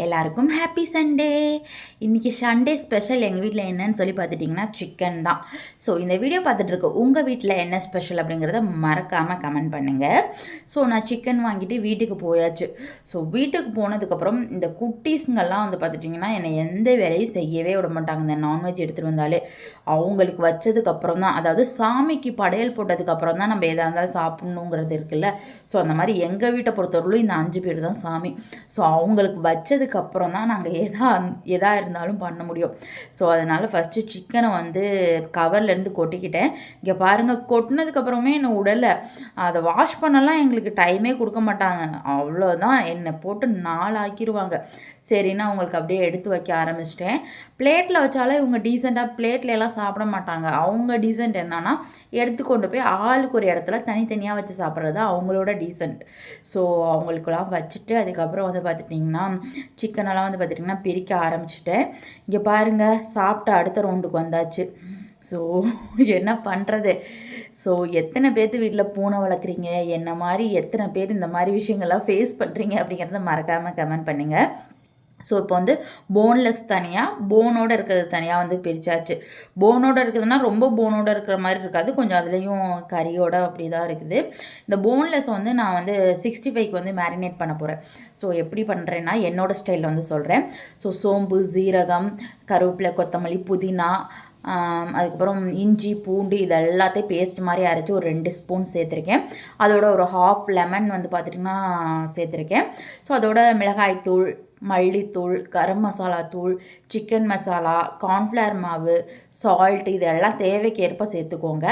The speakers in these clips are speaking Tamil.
எல்லாருக்கும் ஹாப்பி சண்டே. இன்றைக்கி சண்டே ஸ்பெஷல் எங்கள் வீட்டில் என்னன்னு சொல்லி பார்த்துட்டிங்கன்னா சிக்கன் தான். ஸோ இந்த வீடியோ பார்த்துட்ருக்க உங்கள் வீட்டில் என்ன ஸ்பெஷல் அப்படிங்கிறத மறக்காமல் கமெண்ட் பண்ணுங்கள். ஸோ நான் சிக்கன் வாங்கிட்டு வீட்டுக்கு போயாச்சு. ஸோ வீட்டுக்கு போனதுக்கப்புறம் இந்த குட்டீஸுங்கெல்லாம் வந்து பார்த்துட்டிங்கன்னா என்னை எந்த வேலையும் செய்யவே விட மாட்டாங்க. இந்த நான்வெஜ் எடுத்துகிட்டு வந்தாலே அவங்களுக்கு வச்சதுக்கப்புறம் தான், அதாவது சாமிக்கு படையல் போட்டதுக்கப்புறம் தான் நம்ம எதாக இருந்தாலும் சாப்பிட்ணுங்கிறது இருக்குல்ல. ஸோ அந்த மாதிரி எங்கள் வீட்டை பொறுத்தவரையிலும் இந்த 5 பேர் தான் சாமி. ஸோ அவங்களுக்கு வச்சதுக்கப்புறம் தான் நாங்கள் எதா இருந்தாலும் பண்ண முடியும். ஸோ அதனால் ஃபஸ்ட்டு சிக்கனை வந்து கவர்லேருந்து கொட்டிக்கிட்டேன். இங்கே பாருங்கள், கொட்டினதுக்கப்புறமே என்னை உடலை அதை வாஷ் பண்ணலாம் எங்களுக்கு டைமே கொடுக்க மாட்டாங்க. அவ்வளோதான், என்னை போட்டு 4 ஆக்கிடுவாங்க. சரின்னா அவங்களுக்கு அப்படியே எடுத்து வைக்க ஆரம்பிச்சிட்டேன். பிளேட்டில் வச்சாலே இவங்க டீசெண்டாக பிளேட்லலாம் சாப்பிட மாட்டாங்க. அவங்க டீசெண்ட் என்னன்னா எடுத்துக்கொண்டு போய் ஆளுக்கு ஒரு இடத்துல தனித்தனியாக வச்சு சாப்பிட்றது தான் அவங்களோட டீசெண்ட். ஸோ அவங்களுக்கெல்லாம் வச்சுட்டு அதுக்கப்புறம் வந்து பார்த்துட்டிங்கன்னா சிக்கனெல்லாம் வந்து பார்த்துட்டிங்கன்னா பிரிக்க ஆரம்பிச்சிட்டேன். இங்கே பாருங்கள், சாப்பிட்டு அடுத்த ரவுண்டுக்கு வந்தாச்சு. ஸோ என்ன பண்ணுறது? ஸோ எத்தனை பேர்த்து வீட்டில் பூனை வளர்க்குறீங்க, என்ன மாதிரி எத்தனை பேர் இந்த மாதிரி விஷயங்கள்லாம் ஃபேஸ் பண்ணுறீங்க அப்படிங்கிறத மறக்காமல் கமெண்ட் பண்ணுங்கள். ஸோ இப்போ வந்து போன்லெஸ் தனியாக, போனோடு இருக்கிறது தனியாக வந்து பிரித்தாச்சு. போனோடு இருக்குதுன்னா ரொம்ப போனோடு இருக்கிற மாதிரி இருக்காது, கொஞ்சம் அதுலேயும் கறியோடு அப்படி தான் இருக்குது. இந்த போன்லெஸ் வந்து நான் வந்து 65க்கு வந்து மேரினேட் பண்ண போகிறேன். ஸோ எப்படி பண்ணுறேன்னா என்னோடய ஸ்டைலில் வந்து சொல்கிறேன். ஸோ சோம்பு, சீரகம், கருவேப்பிலை, கொத்தமல்லி, புதினா, அதுக்கப்புறம் இஞ்சி, பூண்டு இது எல்லாத்தையும் பேஸ்ட் மாதிரி அரைச்சி ஒரு 2 ஸ்பூன் சேர்த்துருக்கேன். அதோட ஒரு ஹாஃப் லெமன் வந்து பார்த்துட்டிங்கன்னா சேர்த்துருக்கேன். ஸோ அதோட மிளகாய்த்தூள், மல்லித்தூள், கரம் மசாலா தூள், சிக்கன் மசாலா, கார்ன்ஃப்ளவர் மாவு, சால்ட் இதெல்லாம் தேவைக்கேற்ப சேர்த்துக்கோங்க.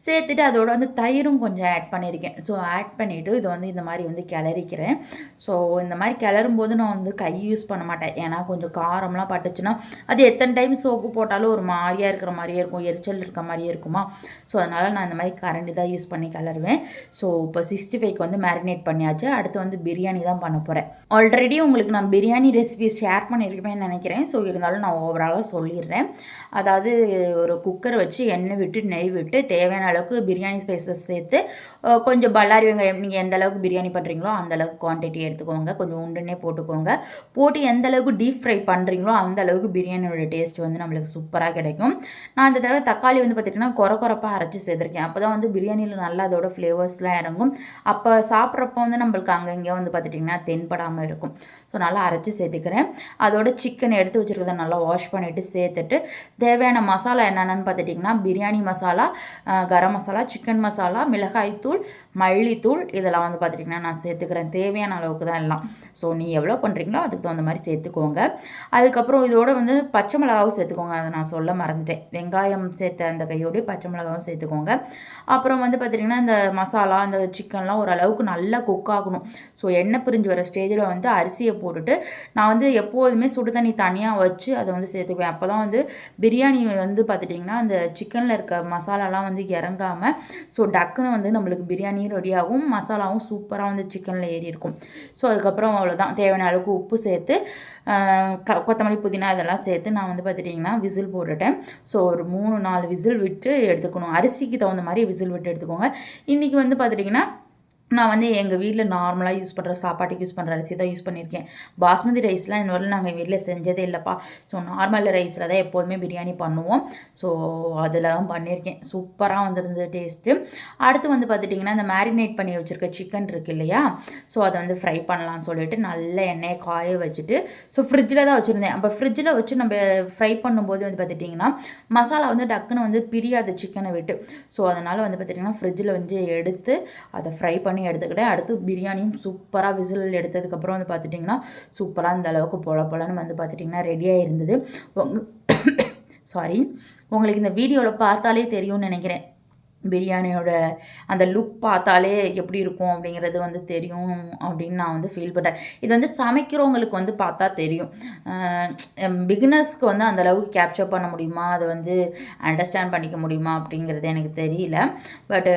சேர்த்துட்டு அதோட வந்து தயிரும் கொஞ்சம் ஆட் பண்ணியிருக்கேன். ஸோ ஆட் பண்ணிவிட்டு இதை வந்து இந்த மாதிரி வந்து கிளறிக்கிறேன். ஸோ இந்த மாதிரி கிளறும் போது நான் வந்து கை யூஸ் பண்ண மாட்டேன். ஏன்னா கொஞ்சம் காரம்லாம் பட்டுச்சுன்னா அது எத்தனை டைம் சோப்பு போட்டாலும் ஒரு மாதிரியாக இருக்கிற மாதிரியே இருக்கும், எரிச்சல் இருக்க மாதிரியே இருக்குமா. ஸோ அதனால் நான் இந்த மாதிரி கரண்டி தான் யூஸ் பண்ணி கிளறுவேன். ஸோ இப்போ 65க்கு வந்து மேரினேட் பண்ணியாச்சு. அடுத்து வந்து பிரியாணி தான் பண்ண போகிறேன். ஆல்ரெடி உங்களுக்கு நான் பிரியாணி ரெசிபி ஷேர் பண்ணியிருப்பேன்னு நினைக்கிறேன். ஸோ இருந்தாலும் நான் ஓவராலாக சொல்லிடுறேன். அதாவது ஒரு குக்கரை வச்சு எண்ணெய் விட்டு நெய் விட்டு தேவையான அளவுக்கு பிரியாணி ஸ்பைசஸ் சேர்த்து கொஞ்சம் பல்லாரி வெங்காயம், நீங்கள் எந்த அளவுக்கு பிரியாணி பண்ணுறீங்களோ அந்த அளவுக்கு குவான்டிட்டி எடுத்துக்கோங்க. கொஞ்சம் உண்டுன்னே போட்டுக்கோங்க. போட்டு எந்த அளவுக்கு டீப் ஃப்ரை பண்ணுறீங்களோ அந்த அளவுக்கு பிரியாணியோட டேஸ்ட் வந்து நம்மளுக்கு சூப்பராக கிடைக்கும். நான் அந்த தடவை தக்காளி வந்து பார்த்திங்கன்னா குறப்பாக அரைச்சி சேர்த்துருக்கேன். அப்போ தான் வந்து பிரியாணியில் நல்லா அதோட ஃப்ளேவர்ஸ்லாம் இறங்கும். அப்போ சாப்பிட்றப்போ வந்து நம்மளுக்கு அங்கங்கே வந்து பார்த்துட்டிங்கன்னா தென்படாமல் இருக்கும். ஸோ நல்லா அரைச்சி சேர்த்துக்கிறேன். அதோட சிக்கன் எடுத்து வச்சுருக்கதை நல்லா வாஷ் பண்ணிவிட்டு சேர்த்துட்டு தேவையான மசாலா என்னென்னு பார்த்துட்டிங்கன்னா பிரியாணி மசாலா, கரம் மசாலா, சிக்கன் மசாலா, மிளகாய்த்தூள், மல்லித்தூள் இதெல்லாம் வந்து பார்த்துட்டிங்கன்னா நான் சேர்த்துக்கிறேன். தேவையான அளவுக்கு தான் எல்லாம். ஸோ நீ எவ்வளோ பண்ணுறீங்களோ அதுக்கு தகுந்த மாதிரி சேர்த்துக்கோங்க. அதுக்கப்புறம் இதோட வந்து பச்சை மிளகாவும் சேர்த்துக்கோங்க. அதை நான் சொல்ல மறந்துட்டேன். வெங்காயம் சேர்த்த அந்த கையோடு பச்சை மிளகாவும் சேர்த்துக்கோங்க. அப்புறம் வந்து பார்த்திங்கன்னா இந்த மசாலா, இந்த சிக்கன்லாம் ஓரளவுக்கு நல்லா குக் ஆகணும். ஸோ எண்ணெய் பிரிஞ்சு வர ஸ்டேஜில் வந்து அரிசியை போட்டுட்டு நான் வந்து எப்போதுமே சுடு தண்ணி தனியாக வச்சு அதை வந்து சேர்த்துக்குவேன். அப்போ தான் வந்து பிரியாணி வந்து பார்த்துட்டிங்கன்னா அந்த சிக்கனில் இருக்க மசாலாலாம் வந்து இறங்காமல் ஸோ டக்குன்னு வந்து நம்மளுக்கு பிரியாணியும் ரெடியாகும், மசாலாவும் சூப்பராக வந்து சிக்கனில் ஏறி இருக்கும். ஸோ அதுக்கப்புறம் அவ்வளோதான், தேவையான அளவுக்கு உப்பு சேர்த்து கொத்தமல்லி, புதினா இதெல்லாம் சேர்த்து நான் வந்து பார்த்துட்டிங்கன்னா விசில் போட்டுட்டேன். ஸோ ஒரு 3-4 விசில் விட்டு எடுத்துக்கணும். அரிசிக்கு தகுந்த மாதிரி விசில் விட்டு எடுத்துக்கோங்க. இன்றைக்கி வந்து பார்த்துட்டிங்கன்னா நான் வந்து எங்கள் வீட்டில் நார்மலாக யூஸ் பண்ணுற சாப்பாட்டுக்கு யூஸ் பண்ணுற அரிசி தான் யூஸ் பண்ணியிருக்கேன். பாஸ்மதி ரைஸ்லாம் இன்னொரு நாங்கள் வீட்டில் செஞ்சதே இல்லைப்பா. ஸோ நார்மல் ரைஸில் தான் எப்போதுமே பிரியாணி பண்ணுவோம். ஸோ அதில் தான் பண்ணியிருக்கேன். சூப்பராக வந்துருந்தது டேஸ்ட்டு. அடுத்து வந்து பார்த்துட்டிங்கன்னா இந்த மேரினேட் பண்ணி வச்சுருக்க சிக்கன் இருக்குது இல்லையா, ஸோ அதை வந்து ஃப்ரை பண்ணலான்னு சொல்லிட்டு நல்ல எண்ணெயை காய வச்சுட்டு ஸோ ஃப்ரிட்ஜில் தான் வச்சுருந்தேன். அப்போ ஃப்ரிட்ஜில் வச்சு நம்ம ஃப்ரை பண்ணும்போது வந்து பார்த்துட்டிங்கன்னா மசாலா வந்து டக்குன்னு வந்து பிரியாது சிக்கனை விட்டு. ஸோ அதனால் வந்து பார்த்திங்கன்னா ஃப்ரிட்ஜில் வந்து எடுத்து அதை ஃப்ரை பண்ணி எடுத்துக்கிட்டேன். அடுத்து பிரியாணியும் சூப்பராக விசில் எடுத்ததுக்கப்புறம் வந்து பார்த்துட்டிங்கன்னா சூப்பராக இந்த அளவுக்கு பொலன்னு வந்து பார்த்துட்டிங்கன்னா ரெடியாக இருந்தது. சாரி, உங்களுக்கு இந்த வீடியோவில் பார்த்தாலே தெரியும்னு நினைக்கிறேன். பிரியாணியோட அந்த லுக் பார்த்தாலே எப்படி இருக்கும் அப்படிங்கிறது வந்து தெரியும் அப்படின்னு நான் வந்து ஃபீல் பண்ணுறேன். இது வந்து சமைக்கிறவங்களுக்கு வந்து பார்த்தா தெரியும். பிகினர்ஸ்க்கு வந்து அந்த அளவுக்கு கேப்சர் பண்ண முடியுமா, அதை வந்து அண்டர்ஸ்டாண்ட் பண்ணிக்க முடியுமா அப்படிங்கிறது எனக்கு தெரியல. பட்டு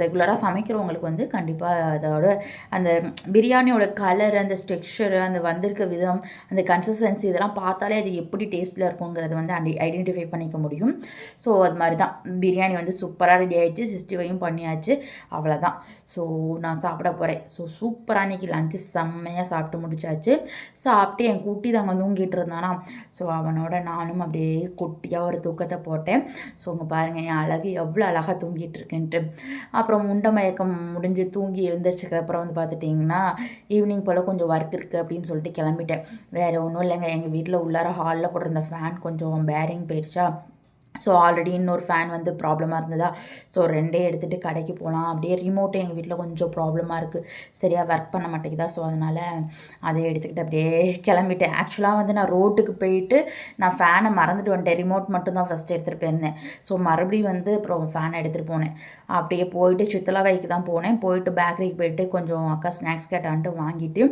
ரெகுலராக சமைக்கிறவங்களுக்கு வந்து கண்டிப்பாக அதோட அந்த பிரியாணியோட கலர், அந்த ஸ்ட்ரக்சரு, அந்த வந்திருக்க விதம், அந்த கன்சிஸ்டன்சி இதெல்லாம் பார்த்தாலே அது எப்படி டேஸ்ட்டில் இருக்குங்கிறத வந்து ஐடென்டிஃபை பண்ணிக்க முடியும். ஸோ அது மாதிரி தான் பிரியாணி வந்து சூப்பராக ரெடி ரெடி ஆயிடுச்சு, 65 பண்ணியாச்சு, அவ்வளோதான். ஸோ நான் சாப்பிட போகிறேன். ஸோ சூப்பராக அன்றைக்கி லஞ்சு செம்மையாக சாப்பிட்டு முடிச்சாச்சு. சாப்பிட்டு என் குட்டி தாங்க தூங்கிட்டு இருந்தானா, ஸோ அவனோட நானும் அப்படியே குட்டியாக ஒரு தூக்கத்தை போட்டேன். ஸோ உங்கள் பாருங்கள் என் அழகு எவ்வளோ அழகாக தூங்கிட்டு இருக்குன்ட்டு. அப்புறம் உண்ட மயக்கம் முடிஞ்சு தூங்கி எழுந்திரிச்சதுக்கப்புறம் வந்து பார்த்துட்டிங்கன்னா ஈவினிங் போல் கொஞ்சம் ஒர்க் இருக்குது அப்படின்னு சொல்லிட்டு கிளம்பிட்டேன். வேறு ஒன்றும் இல்லைங்க, எங்கள் வீட்டில் உள்ளார ஹாலில் போட்டிருந்த ஃபேன் கொஞ்சம் பேரிங் போயிடுச்சா, ஸோ ஆல்ரெடி இன்னொரு ஃபேன் வந்து ப்ராப்ளமாக இருந்ததா, ஸோ 2 எடுத்துகிட்டு கடைக்கு போகலாம். அப்படியே ரிமோட்டு எங்கள் வீட்டில் கொஞ்சம் ப்ராப்ளமாக இருக்குது, சரியாக ஒர்க் பண்ண மாட்டேங்குதா, ஸோ அதனால் அதை எடுத்துக்கிட்டு அப்படியே கிளம்பிட்டேன். ஆக்சுவலாக வந்து நான் ரோட்டுக்கு போயிட்டு நான் ஃபேனை மறந்துட்டு வந்துட்டேன். ரிமோட் மட்டும் தான் ஃபஸ்ட்டு எடுத்துகிட்டு போயிருந்தேன். ஸோ மறுபடியும் வந்து அப்புறம் ஃபேனை எடுத்துகிட்டு போனேன். அப்படியே போயிட்டு சித்தலாவைக்கு தான் போனேன். போயிட்டு பேக்கரிக்கு போயிட்டு கொஞ்சம் அக்கா ஸ்நாக்ஸ் கேட்டான்ட்டு வாங்கிட்டு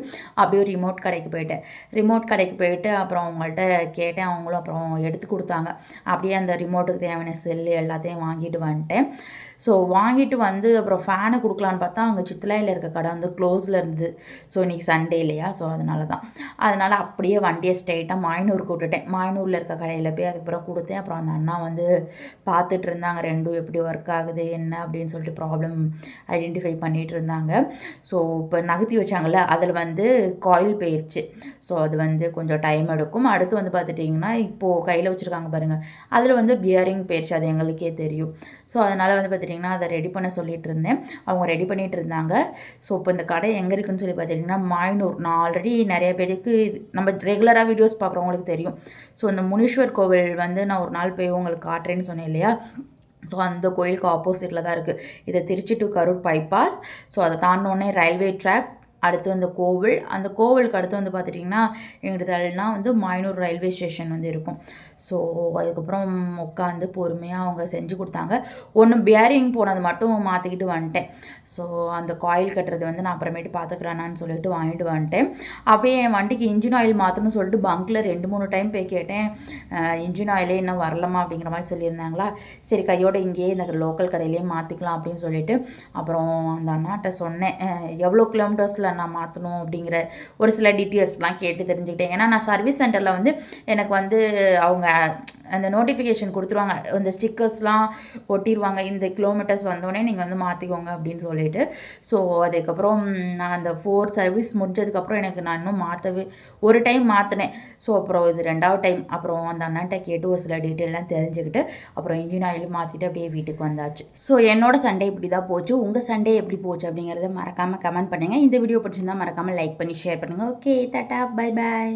அப்படியே ரிமோட் கடைக்கு போயிட்டேன். ரிமோட் கடைக்கு போயிட்டு அப்புறம் அவங்கள்ட்ட கேட்டேன், அவங்களும் அப்புறம் எடுத்து கொடுத்தாங்க. அப்படியே அந்த ரிமோட்டுக்கு தேவையான செல்லு எல்லாத்தையும் வாங்கிட்டு வந்துட்டேன். ஸோ வாங்கிட்டு வந்து அப்புறம் ஃபேனை கொடுக்கலான்னு பார்த்தா அங்கே சித்தலாயில் இருக்க கடை வந்து க்ளோஸில் இருந்தது. ஸோ இன்றைக்கி சண்டே இல்லையா, ஸோ அதனால் அப்படியே வண்டியை ஸ்ட்ரெயிட்டாக மாயனூருக்கு விட்டுட்டேன். மாயனூரில் இருக்க கடையில் போய் அதுக்கப்புறம் கொடுத்தேன். அப்புறம் அந்த அண்ணா வந்து பார்த்துட்டு இருந்தாங்க, ரெண்டும் எப்படி ஒர்க் ஆகுது என்ன அப்படின்னு சொல்லிட்டு ப்ராப்ளம் ஐடென்டிஃபை பண்ணிகிட்டு இருந்தாங்க. ஸோ இப்போ நகர்த்தி வச்சாங்கள்ல, அதில் வந்து காயில் போயிடுச்சு. ஸோ அது வந்து கொஞ்சம் டைம் எடுக்கும். அடுத்து வந்து பார்த்துட்டிங்கன்னா இப்போது கையில் வச்சுருக்காங்க பாருங்கள், அதில் வந்து பியரிங் போயிடுச்சு, அது எங்களுக்கே தெரியும். ஸோ அதனால் வந்து பார்த்துட்டிங்கன்னா அதை ரெடி பண்ண சொல்லிகிட்டு இருந்தேன், அவங்க ரெடி பண்ணிகிட்டு இருந்தாங்க. ஸோ இப்போ இந்த கடை எங்கே இருக்குதுன்னு சொல்லி பார்த்துட்டிங்கன்னா மாயனூர். நான் ஆல்ரெடி நிறைய பேருக்கு நம்ம ரெகுலராக வீடியோஸ் பார்க்குறவங்களுக்கு தெரியும். ஸோ இந்த முனீஸ்வர் கோவில் வந்து நான் ஒரு நாள் போய் உங்களுக்கு காட்டுறேன்னு சொன்னேன் இல்லையா, ஸோ அந்த கோயிலுக்கு ஆப்போசிட்டில் தான் இருக்குது. இது Trichy to Karur bypass. So அதை தாண்டினோடனே ரயில்வே ட்ராக், அடுத்து வந்து கோவில், அந்த கோவிலுக்கு அடுத்து வந்து பார்த்துட்டிங்கன்னா எங்கிட்டனா வந்து மாயனூர் ரயில்வே ஸ்டேஷன் வந்து இருக்கும். ஸோ அதுக்கப்புறம் உட்காந்து பொறுமையாக அவங்க செஞ்சு கொடுத்தாங்க. ஒன்று பியரிங் போனது மட்டும் மாற்றிக்கிட்டு வந்துட்டேன். ஸோ அந்த காயில் கட்டுறது வந்து நான் அப்புறமேட்டு பார்த்துக்கிறேனான்னு சொல்லிட்டு வாங்கிட்டு வந்துட்டேன். அப்படியே என் வண்டிக்கு இன்ஜின் ஆயில் மாற்றணும்னு சொல்லிட்டு பங்க்கில் 2-3 டைம் போய் கேட்டேன். இன்ஜின் ஆயிலே இன்னும் வரலாமா அப்படிங்கிற மாதிரி சொல்லியிருந்தாங்களா, சரி கையோட இங்கேயே இந்த லோக்கல் கடையிலேயே மாற்றிக்கலாம் அப்படின்னு சொல்லிட்டு அப்புறம் அந்த அண்ணாட்ட சொன்னேன், எவ்வளோ கிலோமீட்டர்ஸில் நான் மாற்றணும் அப்படிங்கிற ஒரு சில டீட்டெயில்ஸ்லாம் கேட்டு தெரிஞ்சுக்கிட்டேன். ஏன்னா நான் சர்வீஸ் சென்டரில் வந்து எனக்கு வந்து அவங்க அந்த நோட்டிஃபிகேஷன் கொடுத்துருவாங்க, அந்த ஸ்டிக்கர்ஸ்லாம் ஒட்டிடுவாங்க, இந்த கிலோமீட்டர்ஸ் வந்தோடனே நீங்கள் வந்து மாற்றிக்கோங்க அப்படின்னு சொல்லிட்டு. ஸோ அதுக்கப்புறம் நான் அந்த 4 சர்வீஸ் முடிஞ்சதுக்கப்புறம் எனக்கு நான் இன்னும் மாற்றவே ஒரு டைம் மாற்றினேன். ஸோ அப்புறம் இது 2வது டைம் அப்புறம் அந்த அண்ணன்ட்ட கேட்டு ஒரு சில டீட்டெயிலாம் தெரிஞ்சுக்கிட்டு அப்புறம் இன்ஜின் ஆயில் மாற்றிட்டு அப்படியே வீட்டுக்கு வந்தாச்சு. ஸோ என்னோட சண்டே இப்படி தான் போச்சு. உங்கள் சண்டே எப்படி போச்சு அப்படிங்கிறத மறக்காமல் கமெண்ட் பண்ணுங்கள். இந்த வீடியோ பிடிச்சிருந்தா மறக்காமல் லைக் பண்ணி ஷேர் பண்ணுங்கள். Okay, Tata, bye bye.